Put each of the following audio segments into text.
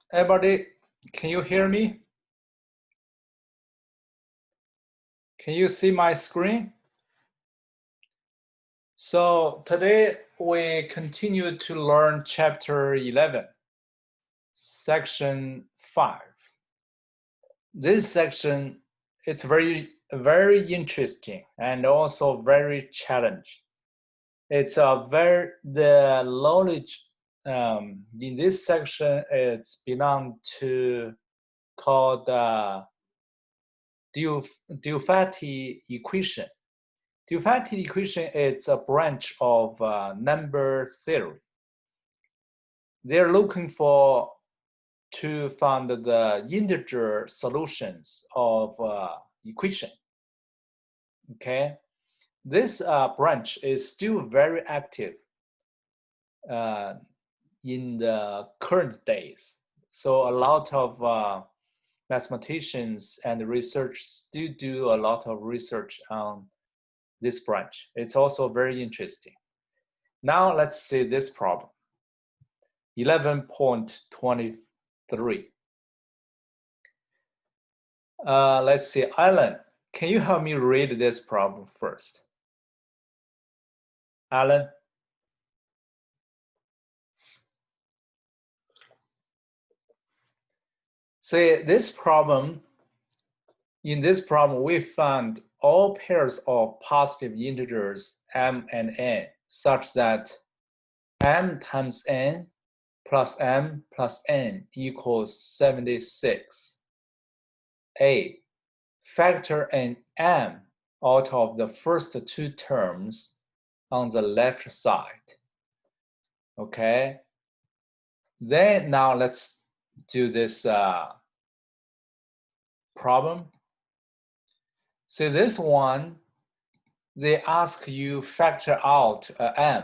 Everybody, can you hear me? Can you see my screen? So today we continue to learn chapter 11, section 5. This section, it's very interesting and also very challenging. It's the knowledge in this section, it's belong to called Diophant equation. Diophant equation is a branch of number theory. They're looking to find the integer solutions of equation. Okay, this branch is still very active in the current days. So a lot of mathematicians and research still do a lot of research on this branch. It's also very interesting. Now let's see this problem. 11.23. Let's see, Alan, can you help me read this problem first? Alan? See, this problem, in this problem, we found all pairs of positive integers m and n such that m times n plus m plus n equals 76. A, factor an m out of the first two terms on the left side. Okay, then now let's do this problem. See, this one, they ask you factor out m.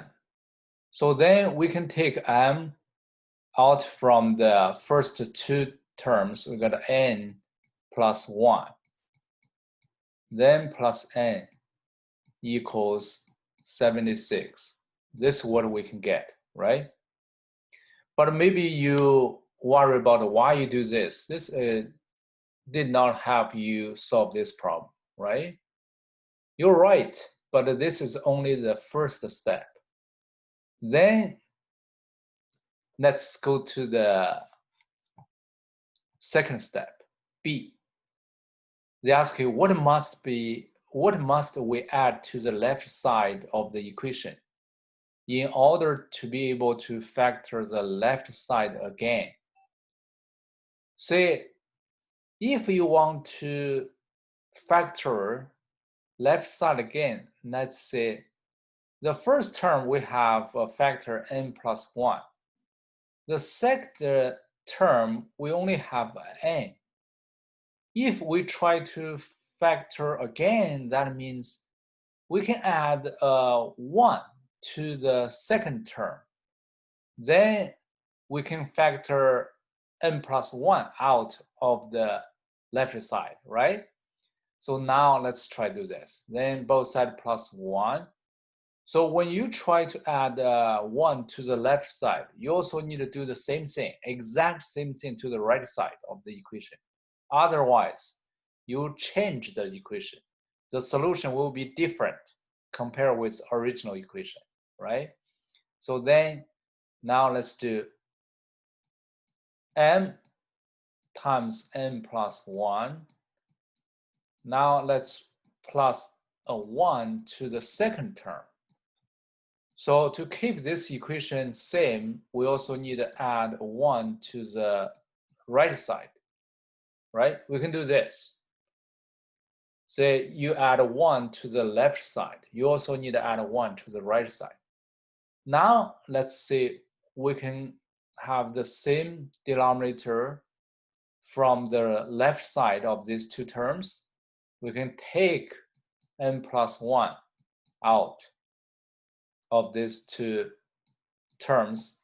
So then we can take m out from the first two terms. We got n plus 1. Then plus n equals 76. This is what we can get, right? But maybe you worry about why you do this. This did not help you solve this problem, right? You're right, but this is only the first step. Then let's go to the second step, B. They ask you what must we add to the left side of the equation in order to be able to factor the left side again. Say, if you want to factor left side again, let's say the first term we have a factor n plus 1. The second term we only have n. If we try to factor again, that means we can add 1 to the second term. Then we can factor n plus 1 out of the left side, right? So now let's try to do this. Then both sides plus 1. So when you try to add 1 to the left side, you also need to do the same thing, exact same thing to the right side of the equation. Otherwise, you change the equation. The solution will be different compared with original equation, right? So then, now let's do m times n plus 1. Now let's plus a 1 to the second term. So to keep this equation same, we also need to add 1 to the right side, right? We can do this. Say you add 1 to the left side. You also need to add 1 to the right side. Now let's see, we can have the same denominator from the left side of these two terms. We can take n plus 1 out of these two terms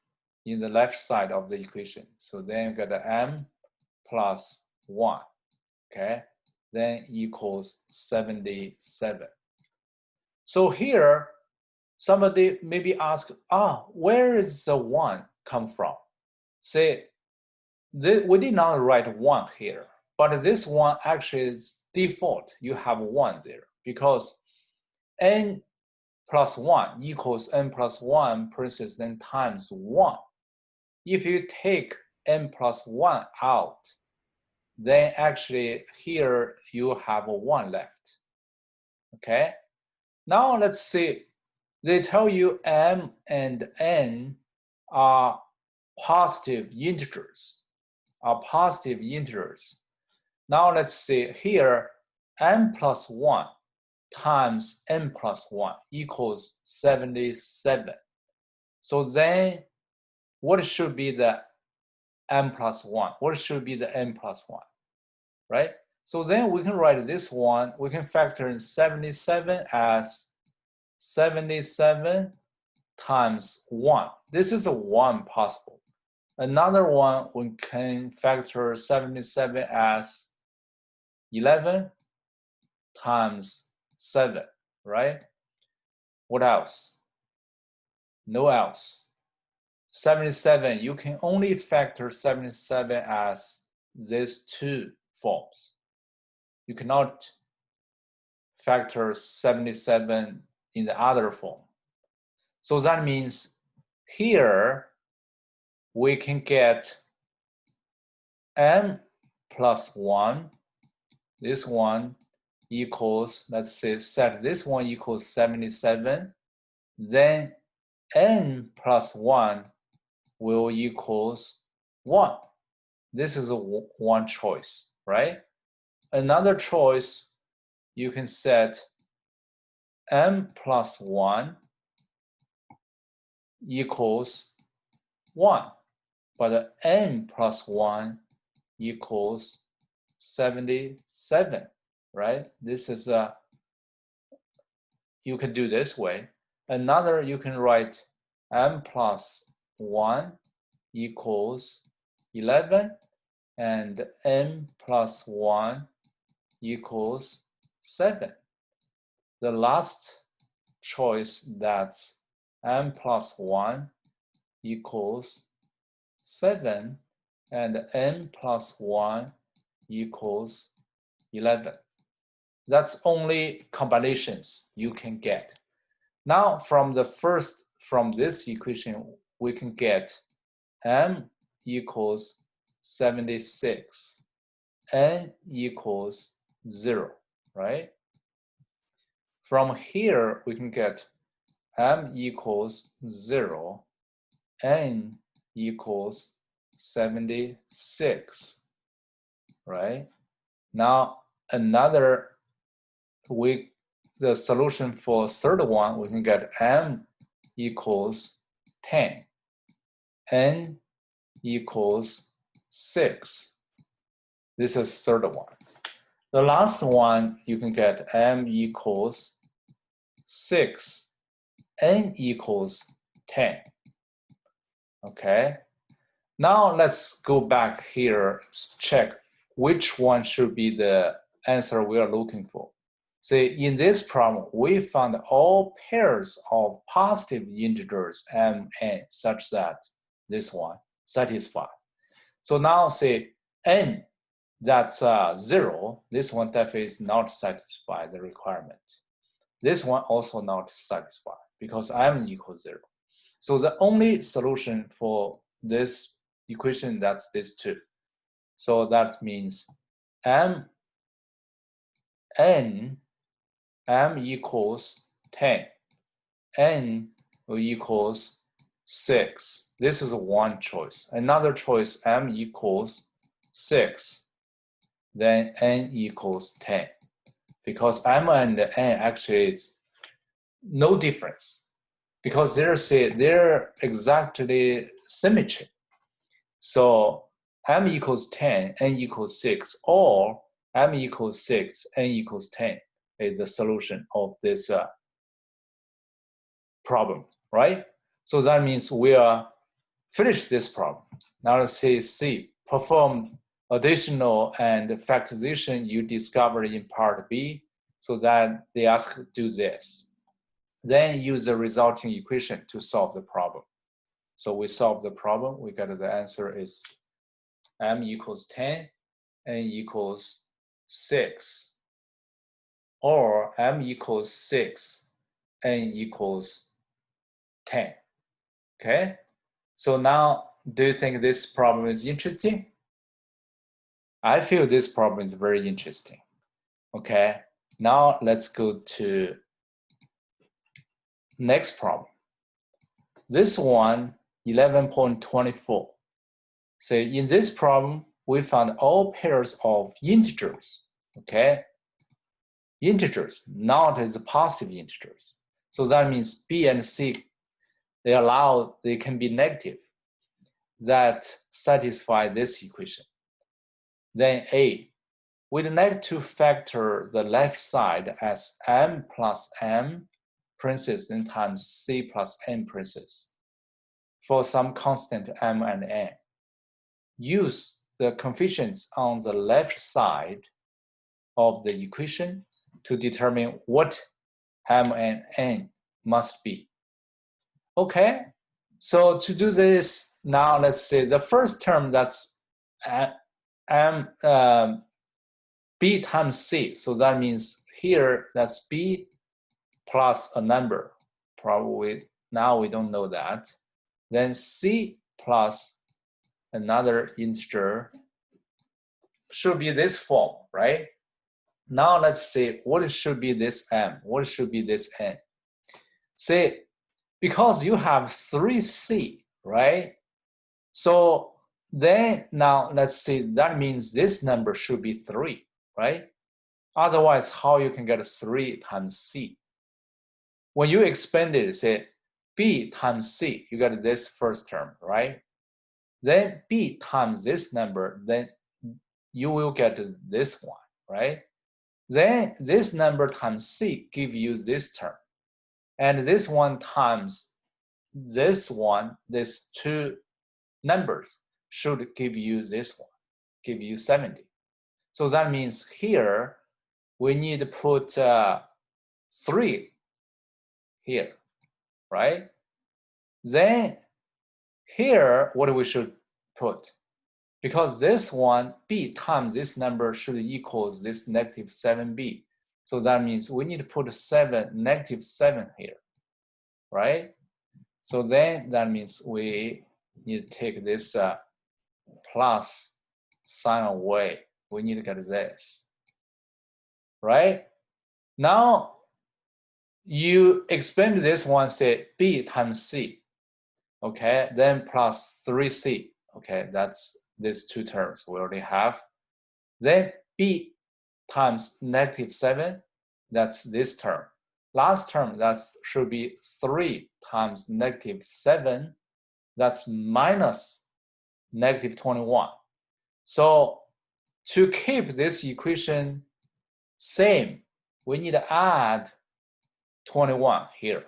in the left side of the equation. So then you got the m plus 1, okay? Then equals 77. So here, somebody maybe ask, where is the 1 come from? Say, we did not write 1 here, but this one actually is default. You have 1 there because n plus 1 equals n plus 1 parentheses then times 1. If you take n plus 1 out, then actually here you have a 1 left. Okay, now let's see. They tell you m and n are positive integers. Now let's see here, n plus 1 times n plus 1 equals 77. So then what should be the n plus 1? What should be the n plus 1, right? So then we can write this one, we can factor in 77 as 77 times 1. This is a 1 possible. Another one, we can factor 77 as 11 times 7, right? What else? No else. 77, you can only factor 77 as these 2 forms. You cannot factor 77 in the other form. So that means here we can get n plus 1, this one equals, let's say, set this one equals 77, then n plus 1 will equals 1. This is one choice, right? Another choice, you can set n plus 1 equals 1, but n plus 1 equals 77, right? This is you can do this way. Another, you can write n plus 1 equals 11 and n plus 1 equals 7. The last choice, that's n plus 1 equals 7 and n plus 1 equals 11. That's only combinations you can get. Now from this equation, we can get m equals 76, n equals 0, right? From here, we can get m equals 0, n equals 76, right? Now another, the solution for third one, we can get m equals 10, n equals 6. This is third one. The last one, you can get m equals 6, n equals 10. Okay. Now let's go back here, check which one should be the answer we are looking for. See, in this problem, we found all pairs of positive integers m, n, such that this one satisfies. So now say n, that's 0, this one definitely is not satisfy the requirement. This one also not satisfied because m equals 0. So the only solution for this equation, that's this 2. So that means m equals 10, n equals 6. This is one choice. Another choice, m equals 6, then n equals 10. Because m and n actually is no difference, because they're exactly symmetry. So m equals 10, n equals 6, or m equals 6, n equals 10 is the solution of this problem, right? So that means we are finished this problem. Now let's say C, perform additional and factorization you discovered in part B, so that they ask do this. Then use the resulting equation to solve the problem. So we solve the problem, we get the answer is m equals 10, n equals 6, or m equals 6, n equals 10. Okay, so now do you think this problem is interesting? I feel this problem is very interesting. Okay, now let's go to next problem. This one, 11.24. So in this problem, we found all pairs of integers, okay? Integers, not as positive integers. So that means B and C, they can be negative, that satisfy this equation. Then A, we'd like to factor the left side as m plus m parentheses then times C plus n parentheses for some constant m and n. Use the coefficients on the left side of the equation to determine what m and n must be. Okay, so to do this, now let's say the first term, that's b times c. So that means here that's b plus a number. Probably now we don't know that. Then c plus another integer should be this form, right? Now let's see what should be this m, what should be this n. Say, because you have 3c, right? So then now let's see, that means this number should be 3, right? Otherwise, how you can get 3 times c? When you expand it, say b times c, you get this first term, right? Then b times this number, then you will get this one, right? Then this number times c give you this term. And this one times this one, these two numbers should give you this one, give you 70. So that means here we need to put 3 here, right? Then here, what we should put? Because this one, b times this number should equals this negative 7b. So that means we need to put negative 7 here, right? So then that means we need to take this plus sign away. We need to get this, right? Now, you expand this one, say b times c, okay? Then plus 3c, okay? That's these two terms we already have. Then b times negative 7, that's this term. Last term, that should be 3 times negative 7, that's minus negative 21. So to keep this equation same, we need to add 21 here,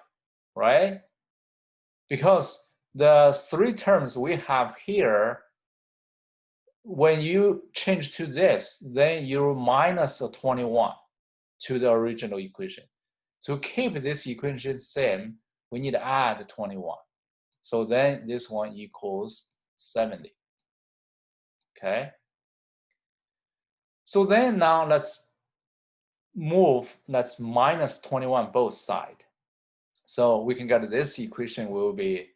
right? Because the 3 terms we have here, when you change to this, then you minus a 21 to the original equation. To keep this equation same, we need to add 21. So then this one equals 70. Okay. So then now let's minus 21 both sides. So we can get this equation will be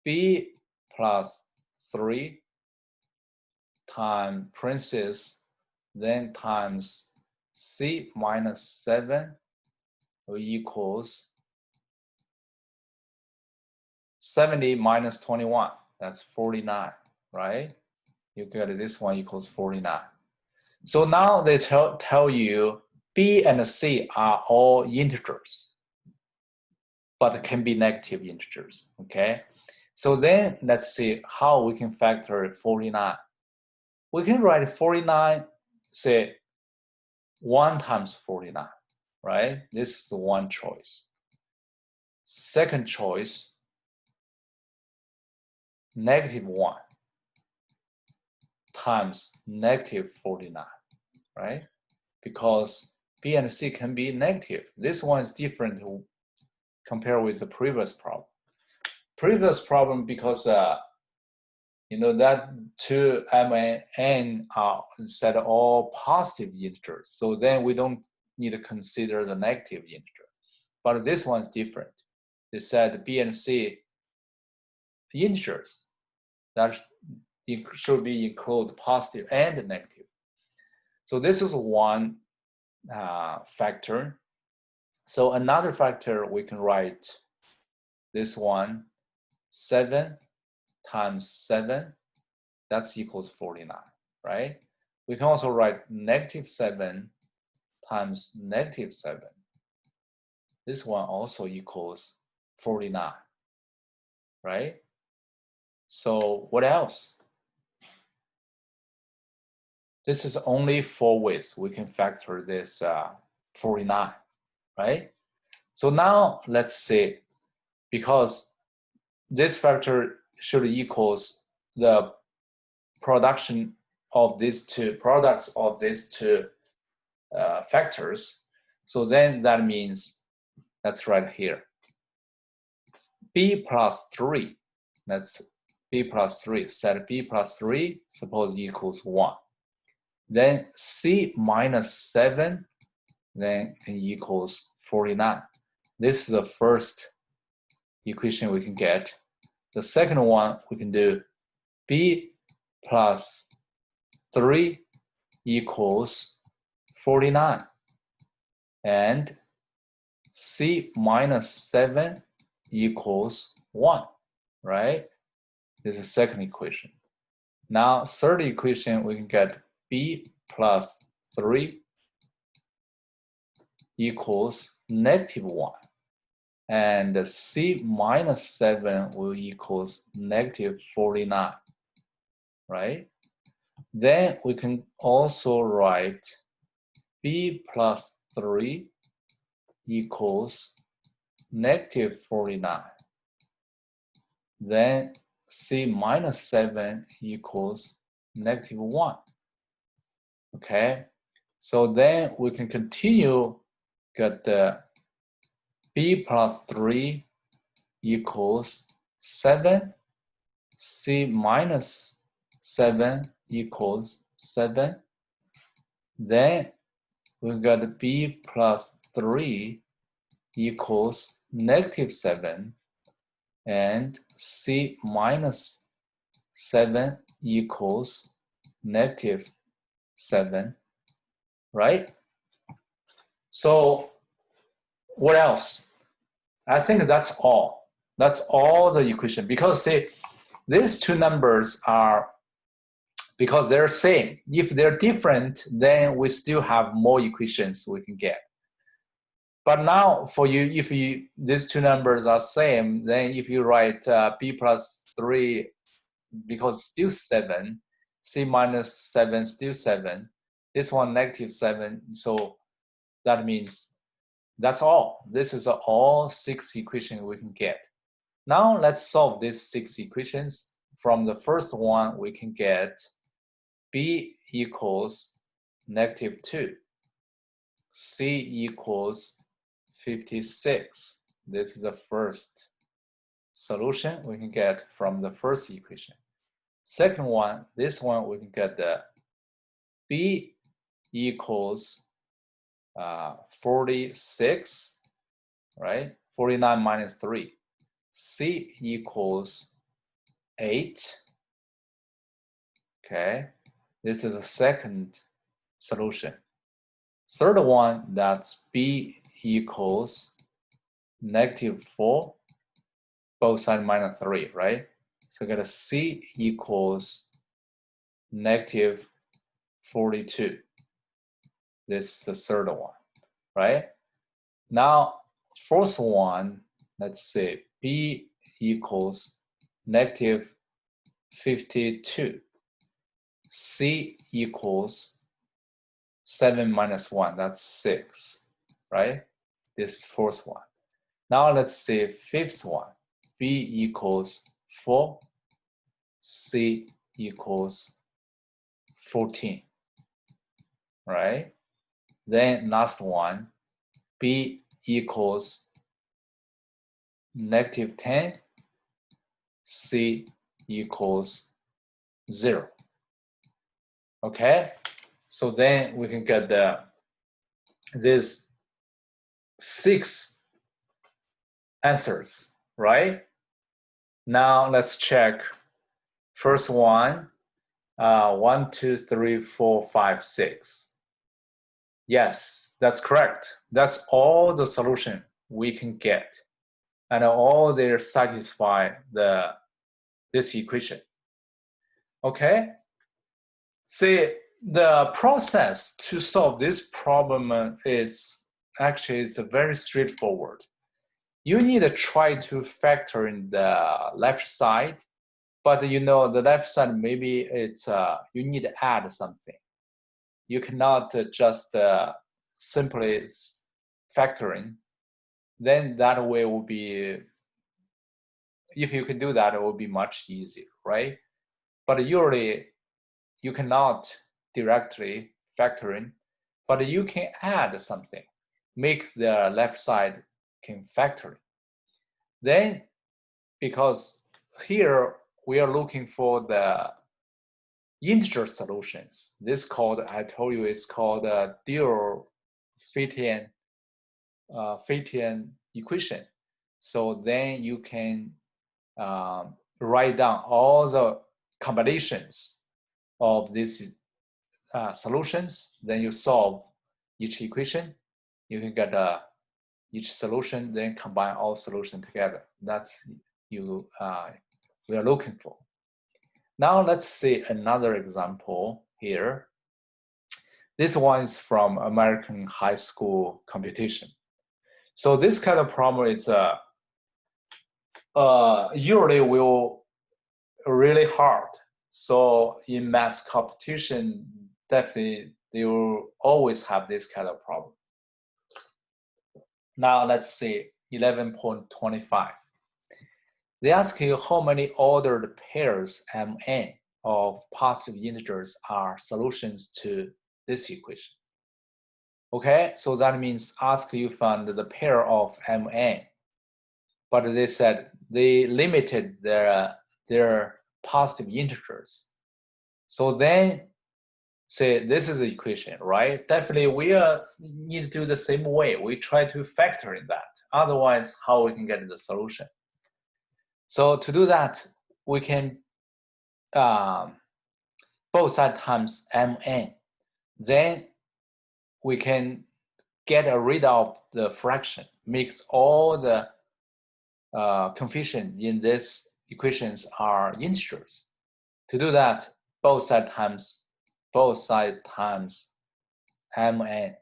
b plus 3 times parentheses, then times c minus 7 equals 70 minus 21. That's 49, right? You get this one equals 49. So now they tell you b and c are all integers, but can be negative integers, okay? So then let's see how we can factor 49. We can write 49, say 1 times 49, right? This is the one choice. Second choice, negative 1 times negative 49, right? Because b and c can be negative. This one is different compared with the previous problem. Previous problem, because You know that 2, m, and n are set all positive integers. So then we don't need to consider the negative integer. But this one's different. They said b and c integers that should be include positive and negative. So this is one factor. So another factor we can write this one, 7 times 7, that's equals 49, right? We can also write -7 times -7. This one also equals 49, right? So what else? This is only 4 ways we can factor this 49, right? So now let's see, because this factor should equals the production of these two products of these two factors. So then that means that's right here. B plus 3, that's B plus 3, set B plus 3, suppose equals 1. Then C minus 7, then can equals 49. This is the first equation we can get. The second one, we can do B plus 3 equals 49. And C minus 7 equals 1, right? This is the second equation. Now, third equation, we can get B plus 3 equals -1. And C minus 7 will equals -49, right? Then we can also write B plus 3 equals -49. Then C minus 7 equals -1. Okay, so then we can continue, get the B plus 3 equals 7, C minus 7 equals 7. Then we got B plus 3 equals -7, and C minus 7 equals -7, right? So what else? I think that's all. That's all the equation, because see, these two numbers are, because they're same. If they're different, then we still have more equations we can get. But now for you, if these two numbers are same, then if you write B plus 3, because still 7, C minus 7 still 7, this one -7, so that means that's all. This is all 6 equations we can get. Now let's solve these 6 equations. From the first one, we can get B equals -2, C equals 56. This is the first solution we can get from the first equation. Second one, this one we can get the B equals 46, right? 49 minus 3. C equals 8. Okay, this is a second solution. Third one, that's B equals -4, both sides -3, right? So get a C equals -42. This is the third one, right? Now, fourth one, let's say B equals -52. C equals 7 minus 1, that's 6, right? This fourth one. Now let's see fifth one. B equals 4, C equals 14, right? Then last one, B equals -10, C equals 0. Okay, so then we can get these 6 answers, right? Now let's check. First one, 1, 2, 3, 4, 5, 6. Yes, that's correct. That's all the solution we can get, and all they satisfy this equation. Okay. See, the process to solve this problem is actually it's very straightforward. You need to try to factor in the left side, but you know the left side maybe it's you need to add something. You cannot just simply factor in. Then that way will be, if you can do that, it will be much easier, right? But usually you cannot directly factor in, but you can add something, make the left side can factor in. Then, because here we are looking for the integer solutions. This called, I told you, it's called a dual Phaetian equation. So then you can write down all the combinations of these solutions. Then you solve each equation. You can get each solution, then combine all solutions together. That's we are looking for. Now let's see another example here. This one is from American high school computation. So this kind of problem is usually will really hard. So in math competition, definitely they will always have this kind of problem. Now let's see 11.25. They ask you how many ordered pairs Mn of positive integers are solutions to this equation. Okay, so that means ask you find the pair of Mn. But they said they limited their positive integers. So then say this is the equation, right? Definitely we need to do the same way. We try to factor in that. Otherwise, how we can get the solution? So to do that, we can both sides times Mn. Then we can get rid of the fraction, make all the coefficients in these equations are integers. To do that, both sides times Mn,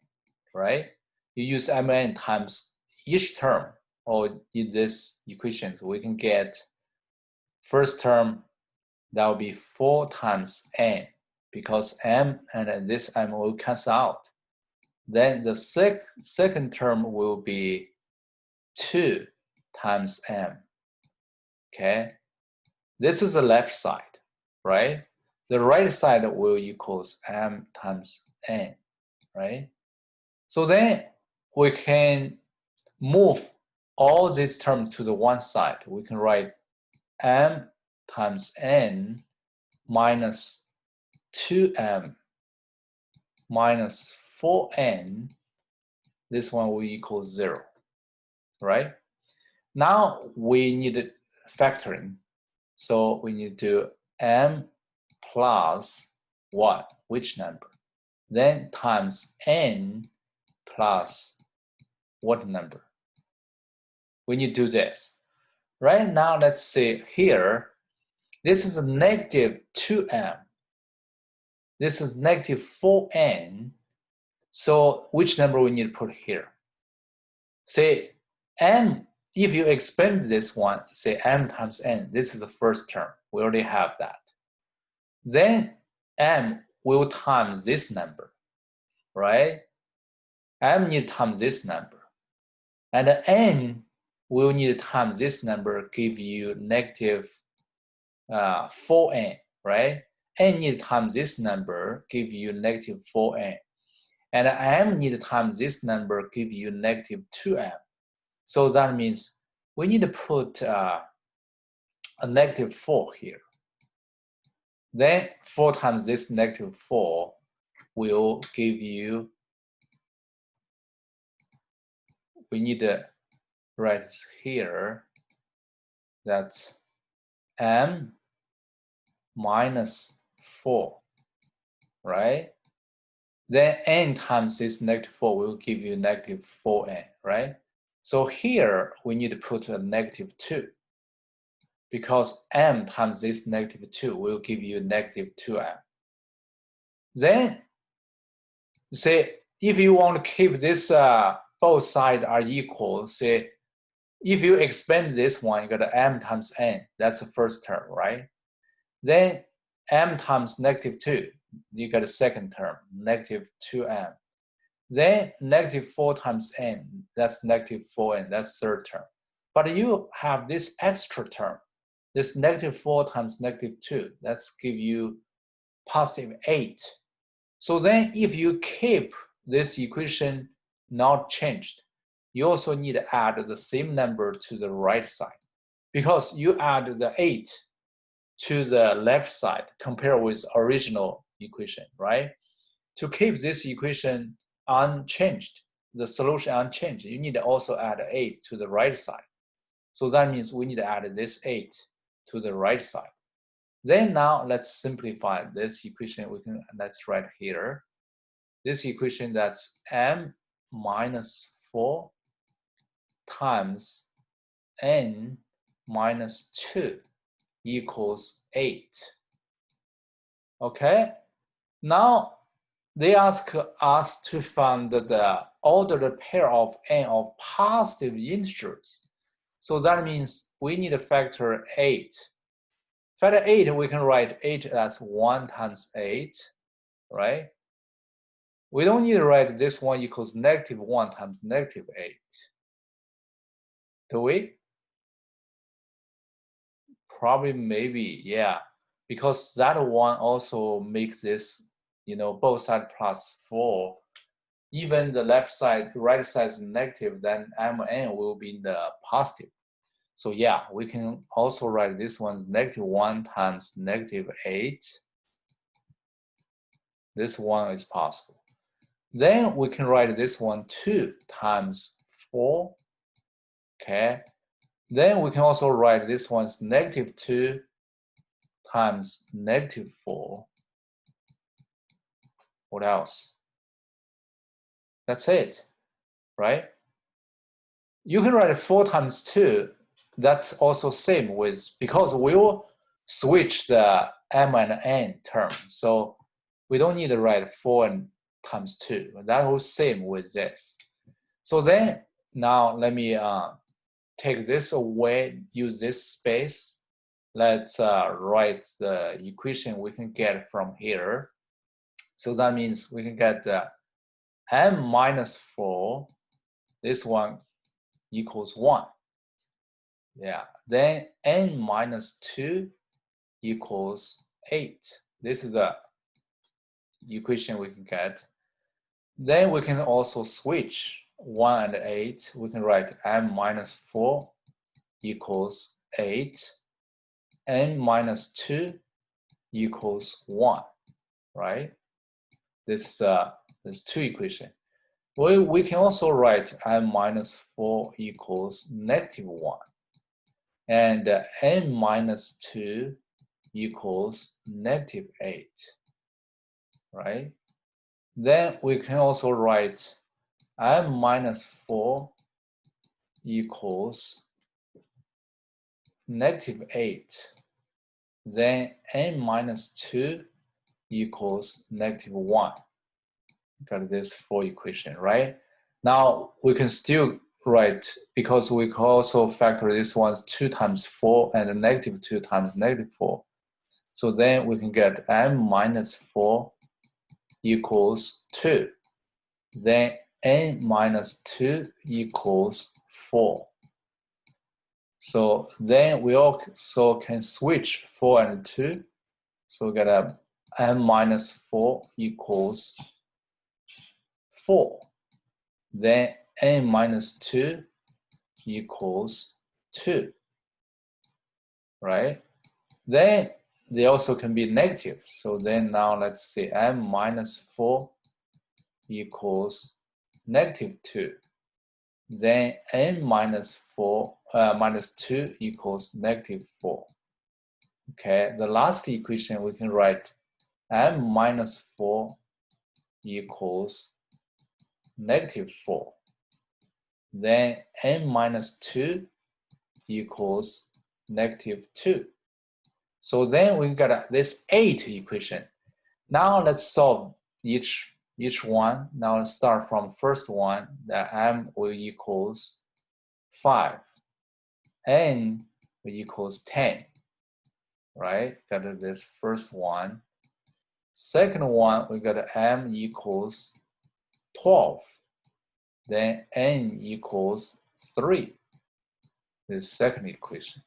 right? You use Mn times each term, or in this equation, we can get first term, that will be 4 times n, because m and this m will cancel out. Then the second term will be 2 times m. Okay, this is the left side, right? The right side will equals m times n, right? So then we can move all these terms to the one side. We can write m times n minus 2m minus 4n. This one will equal 0, right? Now we need factoring. So we need to do m plus what? Which number? Then times n plus what number? We need to do this. Right now, let's see here. This is a negative 2m. This is negative 4n. So which number we need to put here? Say m, if you expand this one, say m times n, this is the first term. We already have that. Then m will times this number, right? M need times this number. And n will need times this number, give you negative 4n, right? N need times this number, give you negative 4n. And m need times this number, give you negative 2m. So that means we need to put a negative 4 here. Then 4 times this negative 4 will give you, we need to write here that m minus 4, right? Then n times this negative 4 will give you negative 4n, right? So here we need to put a negative 2 because m times this negative 2 will give you negative 2m. Then say if you want to keep this both sides are equal, say if you expand this one, you got m times n, that's the first term, right? Then m times negative 2, you got a second term, negative 2m. Then negative 4 times n, that's negative 4n, that's third term. But you have this extra term, this negative 4 times negative 2, that's give you positive 8. So then if you keep this equation not changed, you also need to add the same number to the right side. Because you add the 8 to the left side compared with original equation, right? To keep this equation unchanged, the solution unchanged, you need to also add 8 to the right side. So that means we need to add this 8 to the right side. Then now let's simplify this equation. Let's write here. This equation that's m minus 4 times n minus 2 equals 8. Okay, now they ask us to find the ordered pair of n of positive integers. So that means we need to factor 8. Factor 8, we can write 8 as 1 times 8, right? We don't need to write this one equals negative 1 times negative 8. Do we? Probably, maybe, yeah. Because that one also makes this, both sides plus 4. Even the left side, right side is negative, then mn will be in the positive. So yeah, we can also write this one's negative 1 times negative 8. This one is possible. Then we can write this one 2 times 4. Okay. Then we can also write this one's negative 2 times negative 4. What else? That's it, right? You can write 4 times 2. That's also same with, because we will switch the m and n term. So we don't need to write 4 times 2. That will same with this. So then now let me take this away, use this space. Let's write the equation we can get from here. So that means we can get m minus 4, this one equals 1. Yeah, then n minus 2 equals 8. This is the equation we can get. Then we can also switch 1 and 8. We can write m minus 4 equals 8. n minus 2 equals 1, right? This is 2 equation. We can also write m minus 4 equals negative 1. And n minus 2 equals negative 8, right? Then we can also write m minus 4 equals negative 8. Then n minus 2 equals negative 1. Got this 4 equation, right? Now we can still write, because we can also factor this one's 2 times 4 and negative 2 times negative 4. So then we can get m minus 4 equals 2. Then n minus 2 equals 4. So then we also can switch 4 and 2. So we get m minus 4 equals 4. Then n minus 2 equals 2, right? Then they also can be negative. So then now let's say m minus 4 equals negative 2. Then n minus 2 equals negative 4. Okay, the last equation we can write m minus 4 equals negative 4. Then n minus 2 equals negative 2. So then we got this 8 equation. Now let's solve each one. Now let's start from first one, that m will equals 5. N will equals 10. Right? Got this first one. Second one, we got m equals 12. Then n equals 3. This second equation.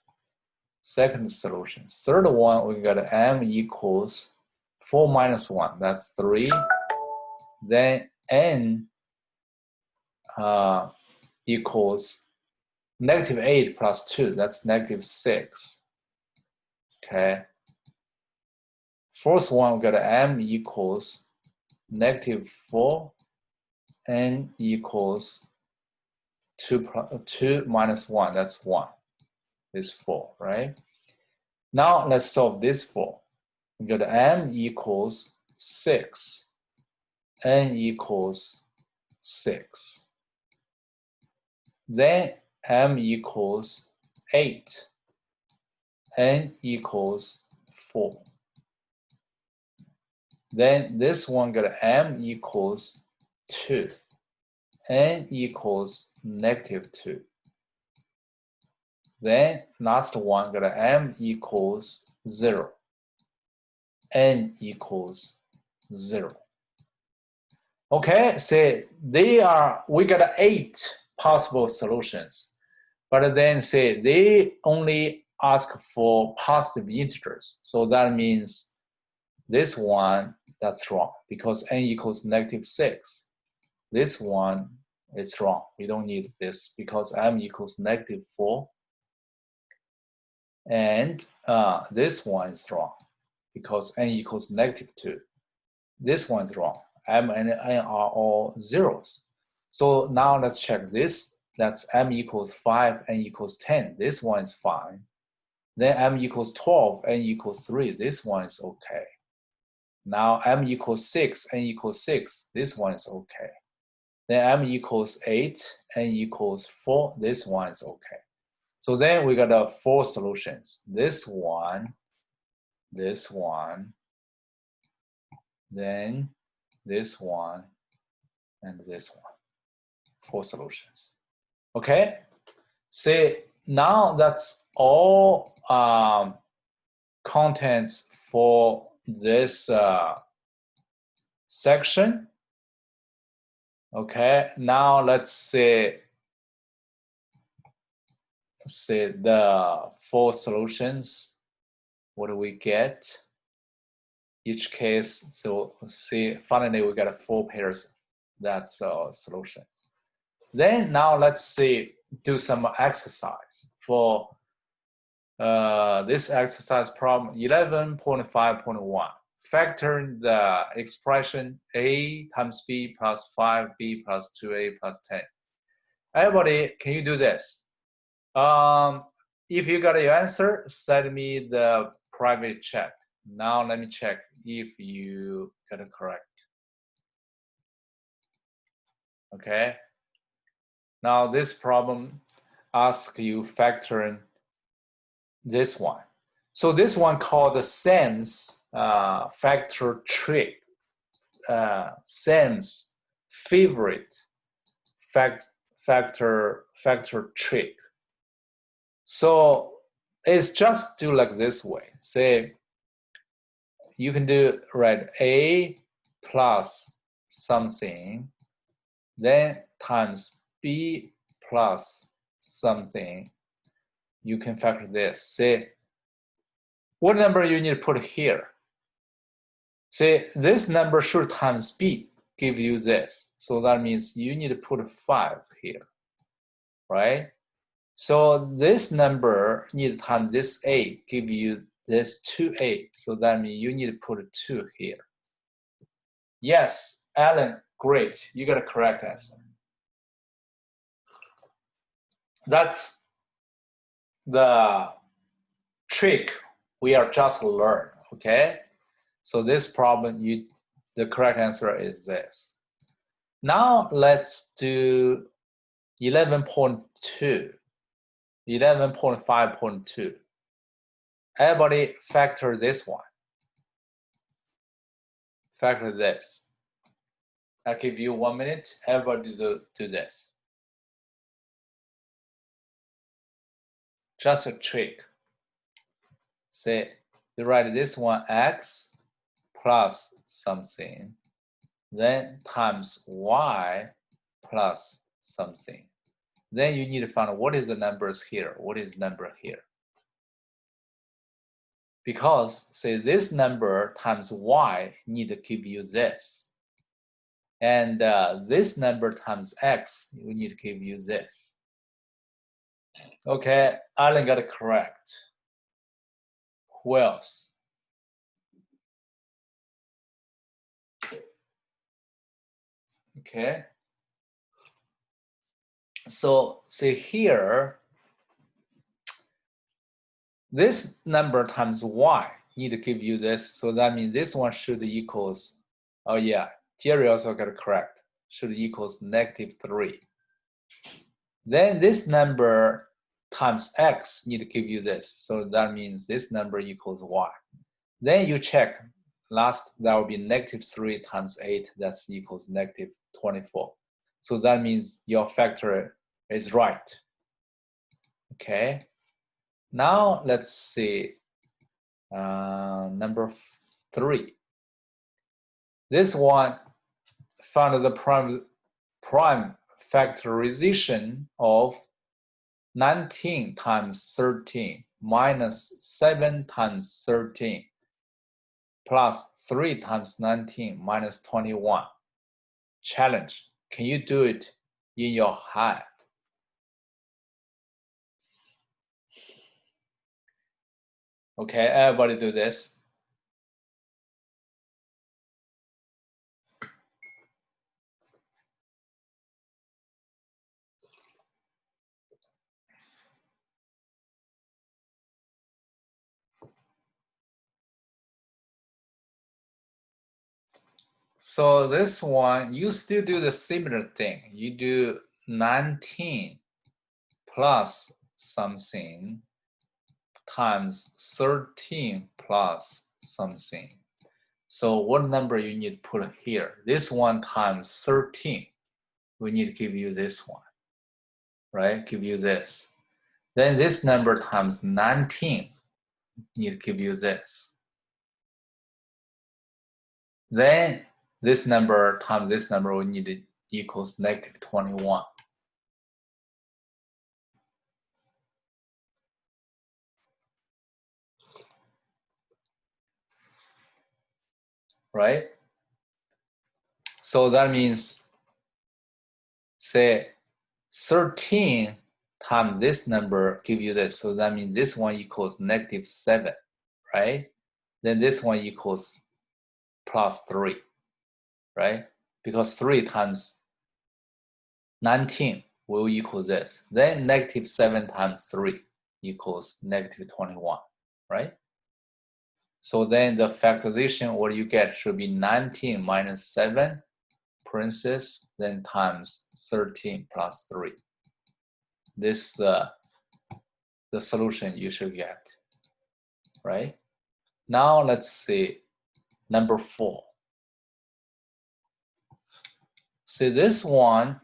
Second solution. Third one, we got m equals 4 minus 1. That's 3. Then n equals negative 8 plus 2. That's negative 6. Okay. Fourth one, we got m equals negative 4. N equals 2 minus 1. That's 1. Is 4, right? Now let's solve this 4. We got m equals 6. N equals 6. Then m equals 8. N equals 4. Then this one got m equals 2. N equals negative 2. Then last one got m equals 0. N equals 0. Okay, say we got 8 possible solutions, but then say they only ask for positive integers. So that means this one, that's wrong because n equals negative 6. This one, it's wrong. We don't need this because m equals negative 4. And this one is wrong because n equals negative 2. This one is wrong. M and n are all zeros. So now let's check this. That's m equals 5, n equals 10. This one is fine. Then m equals 12, n equals 3. This one is okay. Now m equals 6, n equals 6. This one is okay. Then m equals 8, n equals 4. This one is okay. So then we got 4 solutions. This one, then this one, and this one. 4 solutions. Okay? See, now that's all contents for this section. Okay, now let's see the 4 solutions. What do we get? Each case, so see, finally we got 4 pairs. That's a solution. Then now let's do some exercise for this exercise problem 11.5.1. Factor the expression a times b plus 5b plus 2a plus 10. Everybody, can you do this? If you got your answer, send me the private chat. Now let me check if you got it correct. Okay. Now this problem asks you factoring this one. So this one called the Sam's factor trick. Sam's favorite factor trick. So it's just do like this way. Say you can do a plus something, then times b plus something. You can factor this. Say what number you need to put here. Say this number should times b give you this. So that means you need to put 5 here, right? So this number need times this a give you this 2a. So that means you need to put a 2 here. Yes, Alan, great. You got a correct answer. That's the trick we are just learned, okay? So this problem, the correct answer is this. Now let's do 11.2, 11.5.2. Everybody factor this one. Factor this. I'll give you 1 minute. Everybody do this. Just a trick. Say, you write this one x plus something, then times y plus something. Then you need to find out what is the numbers here, what is the number here. Because, say, this number times y need to give you this. And this number times x, we need to give you this. Okay, Alan got it correct. Who else? Okay. So, see here, this number times y need to give you this. So that means this one should equals, oh yeah, Jerry also got it correct. Should equals -3. Then this number times x need to give you this. So that means this number equals y. Then you check last, that will be -3 times 8, that's equals -24. So that means your factor is right. Okay. Now let's see number 3. This one found the prime factorization of 19 times 13 minus 7 times 13 plus 3 times 19 minus 21. Challenge. Can you do it in your head? Okay, everybody do this. So this one, you still do the similar thing. You do 19 plus something times 13 plus something. So what number you need to put here? This one times 13. We need to give you this one, right? Give you this. Then this number times 19 need to give you this. Then this number times this number we need to equals -21. Right? So that means, say, 13 times this number give you this. So that means this one equals -7, right? Then this one equals +3, right? Because 3 times 19 will equal this. Then -7 times 3 equals -21, right? So then the factorization, what you get should be 19 minus 7, parentheses, then times 13 plus 3. This the solution you should get, right? Now let's see number 4. See this one,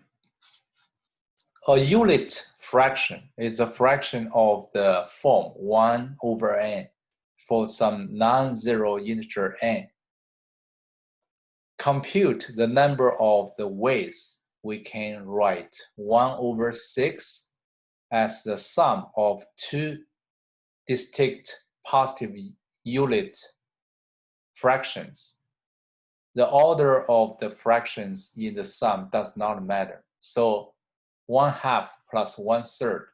a unit fraction is a fraction of the form 1 over n for some non-zero integer n. Compute the number of the ways we can write 1 over 6 as the sum of 2 distinct positive unit fractions. The order of the fractions in the sum does not matter. So 1/2 plus 1/3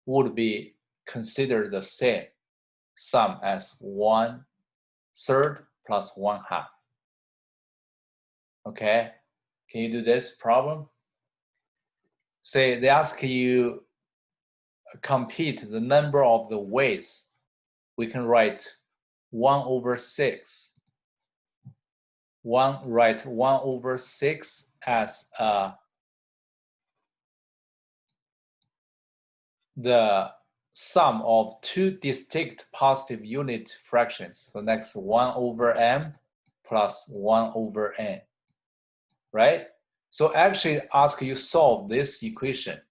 would be considered the same sum as 1/3 plus 1/2. Okay, can you do this problem? Say they ask you compute the number of the ways. We can write 1/6. Write 1/6 as the sum of two distinct positive unit fractions. So next 1/m plus 1/n, right? So actually ask you solve this equation,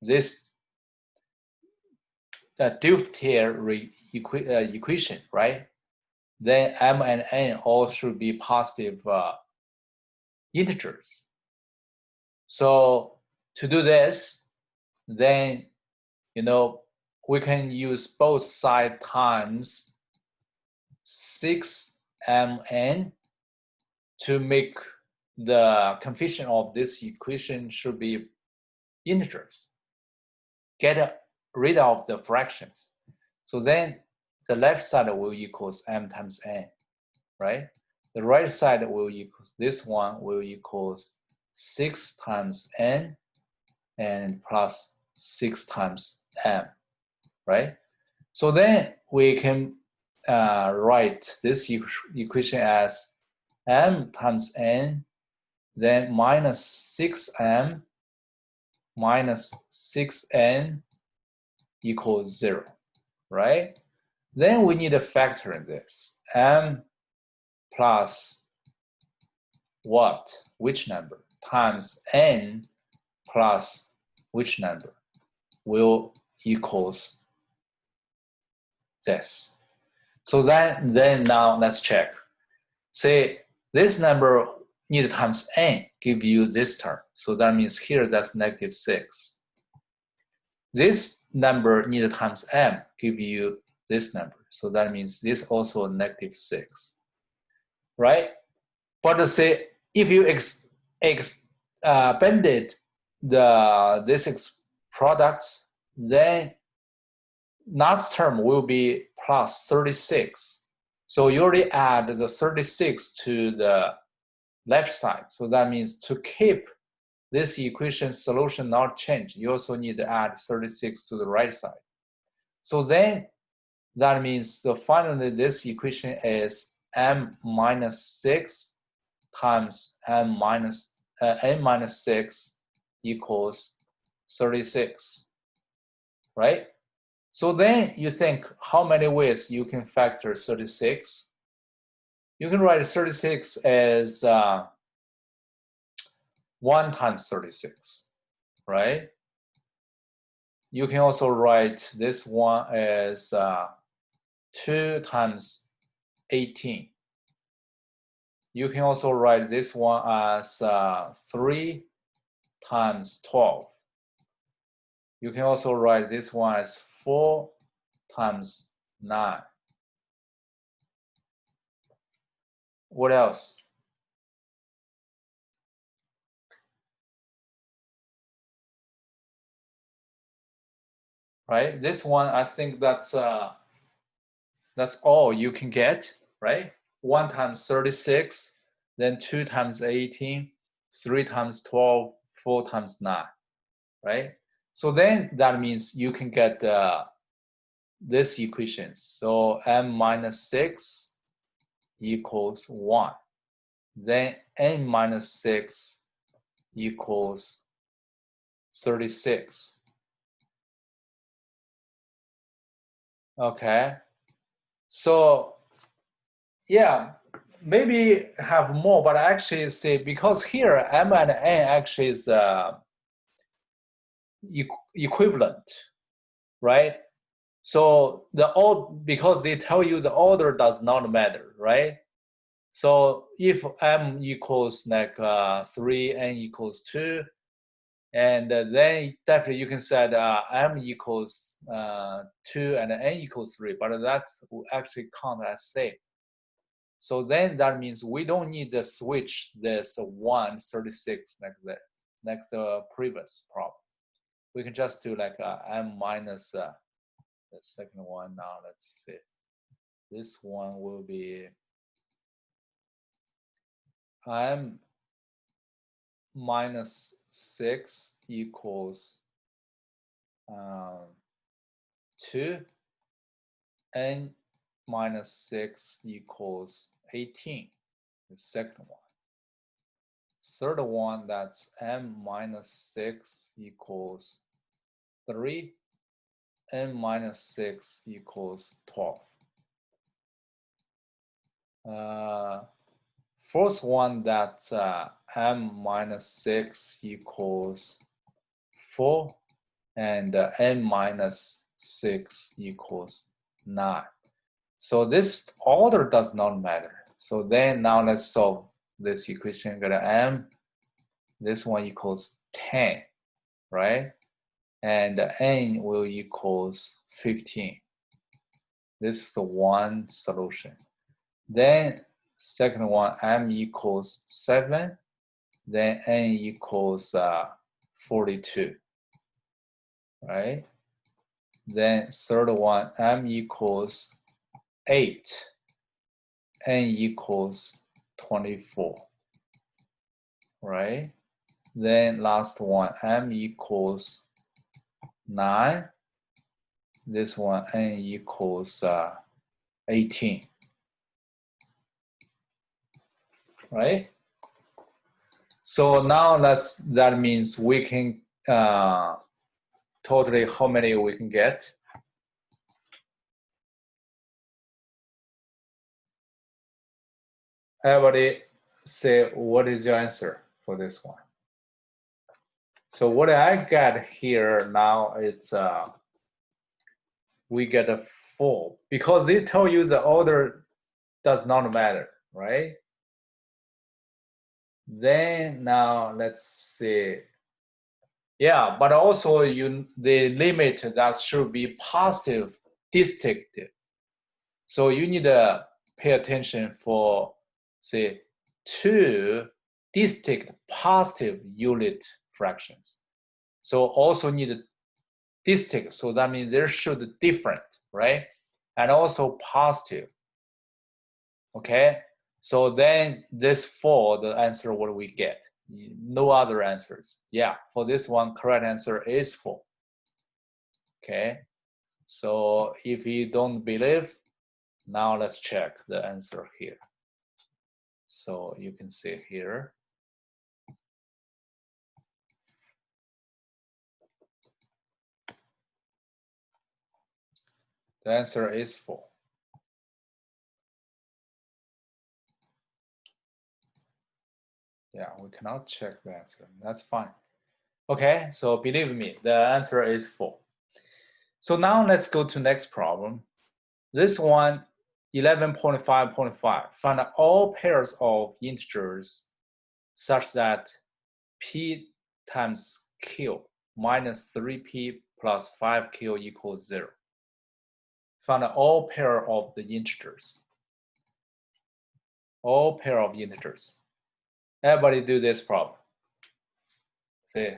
this Duftier equation, right? Then m and n all should be positive integers. So to do this, then we can use both sides times 6mn to make the coefficient of this equation should be integers. Get rid of the fractions. So then the left side will equals m times n, right? The right side will equal, this one will equals 6 times n and plus 6 times m, right? So then we can write this equation as m times n, then minus 6m minus 6n equals 0, right? Then we need to factor in this. M plus what? Which number? Times n plus which number will equals this. So then now let's check. Say this number need times n give you this term. So that means here that's -6. This number need times m give you this number. So that means this also -6, right? But say if you expanded this products, then last term will be plus 36. So you already add the 36 to the left side. So that means to keep this equation solution not change, you also need to add 36 to the right side. So then that means finally this equation is m minus 6 times n minus 6 equals 36, right? So then you think how many ways you can factor 36? You can write 36 as 1 times 36, right? You can also write this one as 2 times 18. You can also write this one as 3 times 12. You can also write this one as 4 times 9. What else? Right? This one, I think that's all you can get, right? 1 times 36, then 2 times 18, 3 times 12, 4 times 9, right? So then that means you can get this equation. So m minus 6 equals 1. Then n minus 6 equals 36. Okay. So yeah, maybe have more, but actually say because here m and n actually is equivalent, right? So because they tell you the order does not matter, right? So if m equals like 3, n equals 2, and then definitely you can set m equals 2 and n equals 3, but that's actually count as same. So then that means we don't need to switch this 136 like this, like the previous problem. We can just do like m minus the second one. Now let's see. This one will be m minus 6 equals 2, n minus 6 equals 18, the second one. Third one, that's m minus 6 equals 3, n minus 6 equals 12. Fourth one, that's m minus 6 equals 4, and n minus 6 equals 9. So this order does not matter. So then now let's solve this equation. Get m, this one equals 10, right? And n will equals 15. This is the one solution. Then second one, m equals 7, then n equals 42, right? Then third one, m equals 8, n equals 24, right? Then last one, m equals 9, this one, n equals 18, right? So now that means we can totally how many we can get? Everybody say what is your answer for this one? So what I got here now is we get a 4 because they tell you the order does not matter, right? Then now let's see. Yeah, but also the limit that should be positive distinctive. So you need to pay attention for say 2 distinct positive unit fractions. So also need distinct, so that means there should be different, right? And also positive. Okay, so then this 4, the answer what we get? No other answers. Yeah, for this one, correct answer is 4. Okay, so if you don't believe, now let's check the answer here. So you can see here. The answer is 4. Yeah, we cannot check the answer. That's fine. Okay, so believe me, the answer is 4. So now let's go to next problem. This one, 11.5.5. Find all pairs of integers such that p times q minus 3p plus 5q equals 0. Find all pair of the integers. All pair of integers. Everybody do this problem. See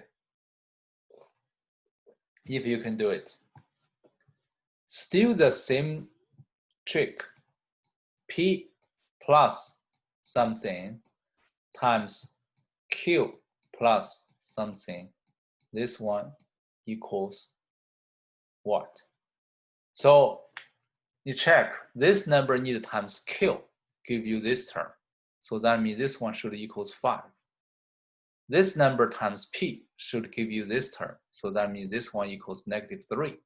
if you can do it. Still the same trick. P plus something times Q plus something. This one equals what? So you check this number need times Q, give you this term. So that means this one should equals 5. This number times P should give you this term. So that means this one equals -3.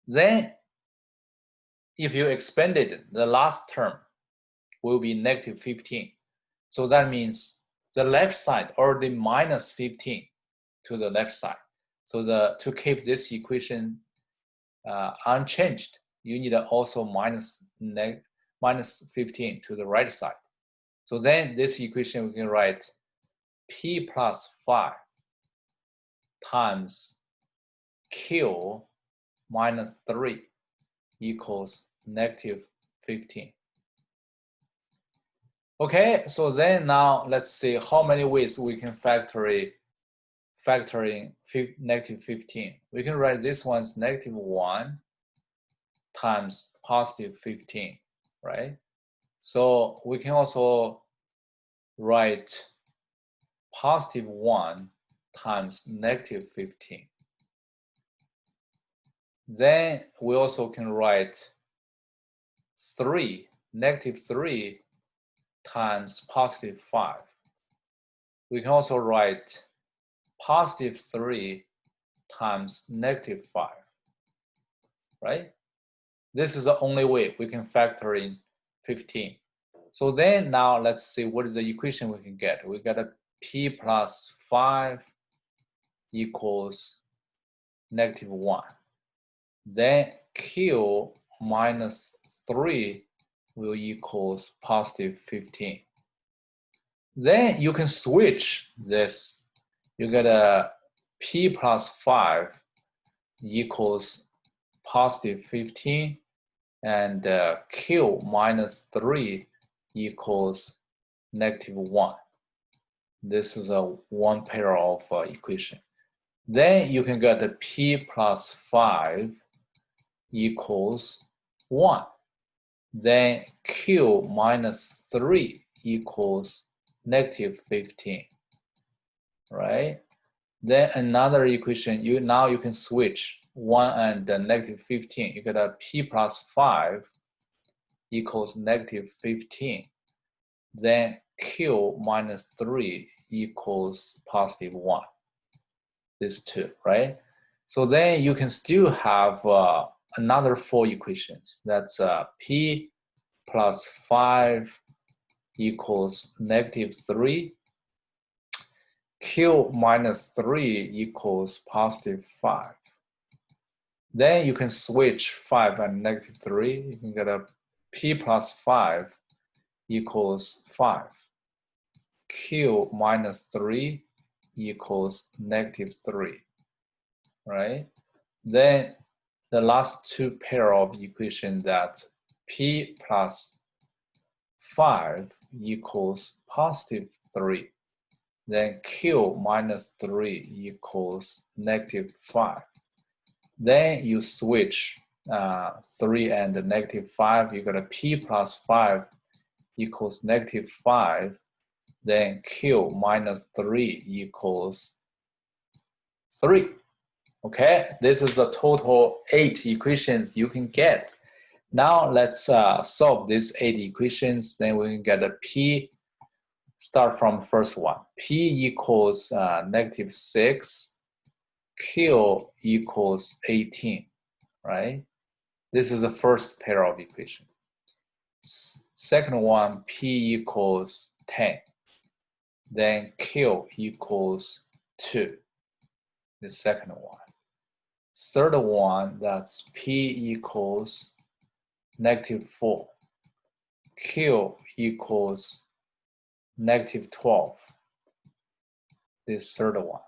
Then if you expand it, the last term will be -15. So that means the left side already minus 15 to the left side. So to keep this equation unchanged, you need also minus 15 to the right side. So then this equation we can write P plus 5 times Q minus 3 equals -15. Okay, so then now let's see how many ways we can factoring -15. We can write this one's -1, times positive 15, right? So we can also write positive 1 times negative 15. Then we also can write 3, negative 3 times positive 5. We can also write positive 3 times negative 5, right? This is the only way we can factor in 15. So then now let's see what is the equation we can get. We got a p plus 5 equals negative 1. Then q minus 3 will equals positive 15. Then you can switch this. You get a p plus 5 equals positive 15, and q minus 3 equals negative 1. This is a one pair of equation. Then you can get the p plus 5 equals 1. Then q minus 3 equals negative 15, right? Then another equation, now you can switch 1 and negative 15. You get a p plus 5 equals negative 15. Then q minus 3 equals positive 1. These two, right? So then you can still have another 4 equations. That's p plus 5 equals negative 3. Q minus 3 equals positive 5. Then you can switch 5 and negative 3. You can get a p plus 5 equals 5. Q minus 3 equals negative 3, right? Then the last two pair of equations, that p plus 5 equals positive 3. Then q minus 3 equals negative 5. Then you switch 3 and negative 5. You got a p plus 5 equals negative 5. Then q minus 3 equals 3. Okay, this is a total 8 equations you can get. Now let's solve these 8 equations. Then we can get a p. Start from first one. P equals negative 6. Q equals 18, right? This is the first pair of equation. Second one, P equals 10. Then Q equals 2, the second one. Third one, that's P equals negative 4. Q equals negative 12, this third one.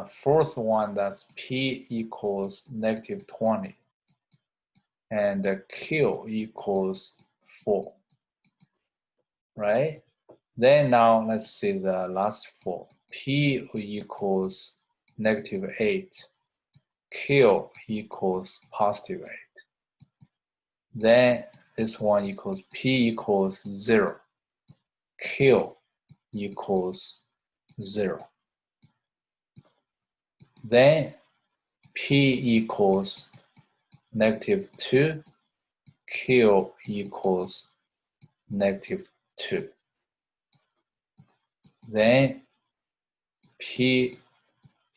Fourth one, that's P equals negative 20. And Q equals 4, right? Then now let's see the last 4. P equals negative 8. Q equals positive 8. Then this one equals P equals 0. Q equals 0. Then P equals negative 2. Q equals negative 2. Then P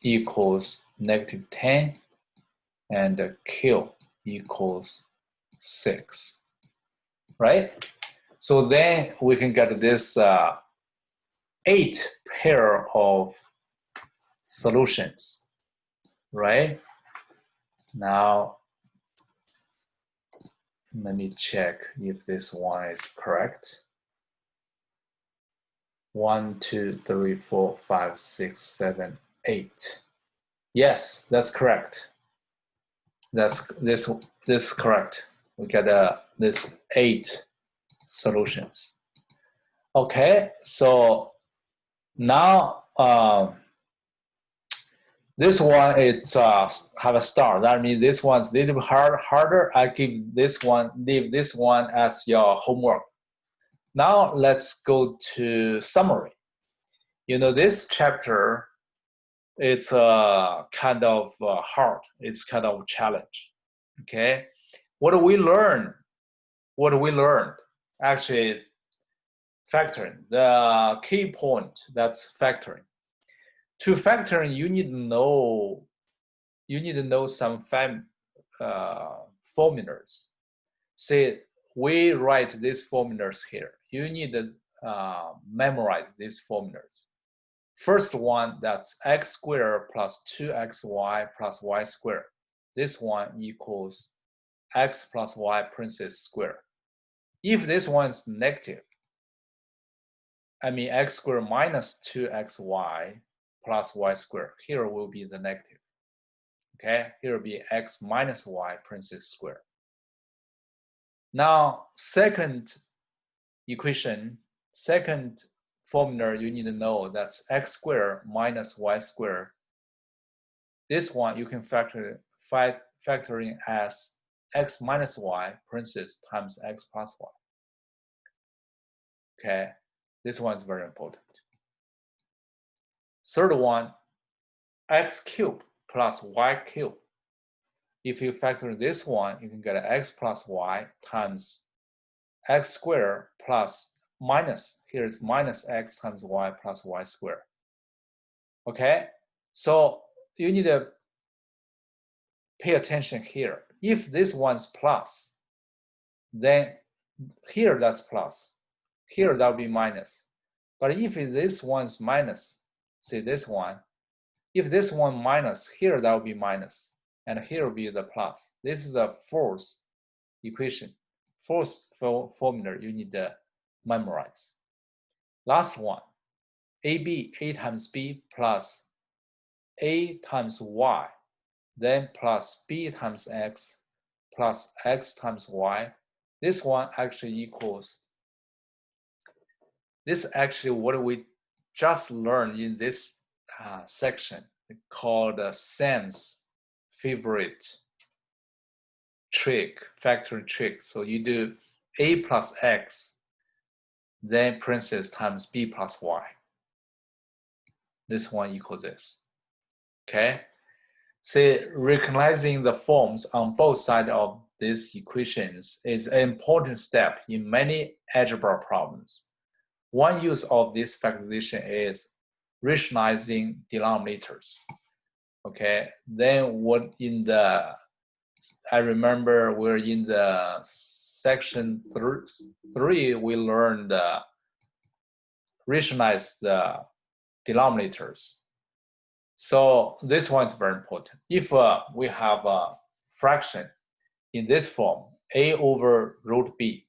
equals negative 10 and Q equals 6, right? So then we can get this 8 pair of solutions, right? Now, let me check if this one is correct. 1, 2, 3, 4, 5, 6, 7, 8. Yes, that's correct. That's this correct. We get this 8 solutions. Okay, so now This one it's have a star. That means this one's a little bit harder. I leave this one as your homework. Now let's go to summary. This chapter, it's kind of hard. It's kind of a challenge. Okay, what do we learn? What we learned? Actually, factoring. The key point, that's factoring. To factoring, you need to know some formulas. Say we write these formulas here. You need to memorize these formulas. First one, that's x squared plus 2xy plus y squared. This one equals x plus y parentheses squared. If this one is negative, I mean x squared minus 2xy plus y squared. Here will be the negative. Okay, here will be x minus y parentheses squared. Now, second equation, second formula you need to know, that's x squared minus y squared. This one you can factor in as x minus y parentheses times x plus y. Okay, this one is very important. Third one, x cubed plus y cubed. If you factor this one, you can get x plus y times x squared plus minus, here's minus x times y plus y squared. Okay, so you need to pay attention here. If this one's plus, then here that's plus. Here that will be minus. But if this one's minus, say this one, if this one minus, here that will be minus. And here will be the plus. This is the fourth equation, fourth formula you need to memorize. Last one, AB, A times B plus A times Y, then plus B times X plus X times Y. This one actually equals, this is actually what we just learned in this section called Sam's favorite trick, factoring trick. So you do A plus X, then parentheses times B plus Y. This one equals this. Okay? See, recognizing the forms on both sides of these equations is an important step in many algebra problems. One use of this factorization is regionalizing denominators. Okay, then what in the, I remember we're in the section 3, we learned regionalize the denominators. So this one is very important. If we have a fraction in this form, a over root b,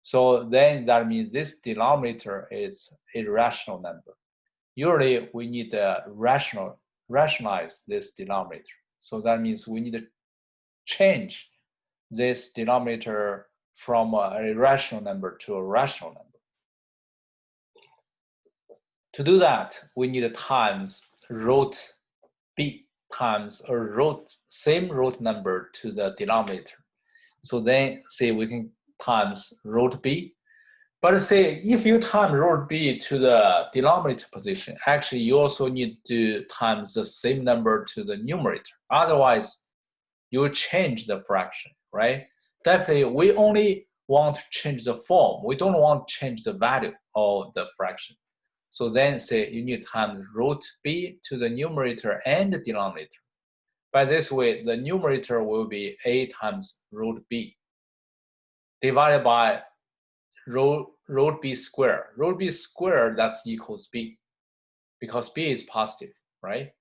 so then that means this denominator is a rational number. Usually we need to rationalize this denominator. So that means we need to change this denominator from a irrational number to a rational number. To do that, we need to times root b times a same root number to the denominator. So then say we can times root b. But say if you times root b to the denominator position, actually you also need to times the same number to the numerator. Otherwise, you change the fraction, right? Definitely, we only want to change the form. We don't want to change the value of the fraction. So then say you need times root b to the numerator and the denominator. By this way, the numerator will be a times root b divided by root b squared. Root b squared, that's equals b, because b is positive, right?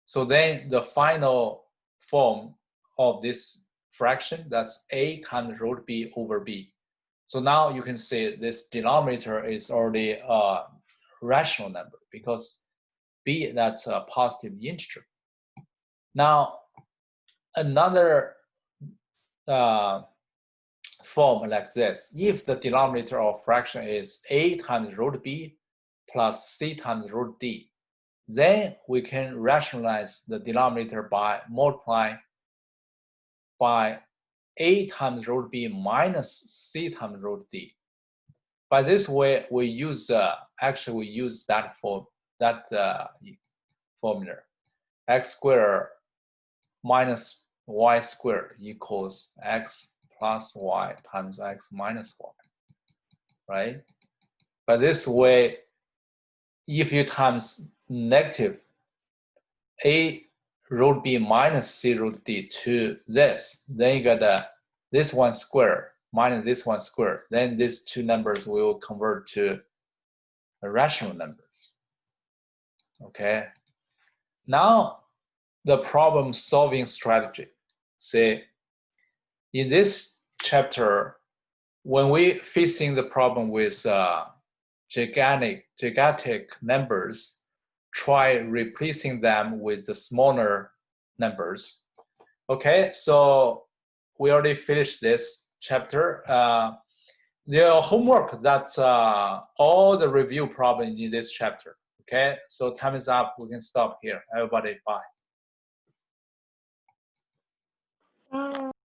So then the final form of this fraction, that's a times root b over b. So now you can say this denominator is already a rational number because b, that's a positive integer. Now, another form like this, if the denominator of fraction is a times root b plus c times root d, then we can rationalize the denominator by multiply by a times root b minus c times root d. By this way, we use actually we use that formula: x squared minus y squared equals x plus y times x minus y, right? By this way, if you times negative a root b minus c root d to this, then you get this one squared minus this one squared. Then these two numbers will convert to rational numbers. Okay. Now the problem solving strategy. See, in this chapter, when we facing the problem with gigantic numbers, try replacing them with the smaller numbers. Okay, so we already finished this chapter. The homework, that's all the review problem in this chapter. Okay, so time is up. We can stop here. Everybody, bye.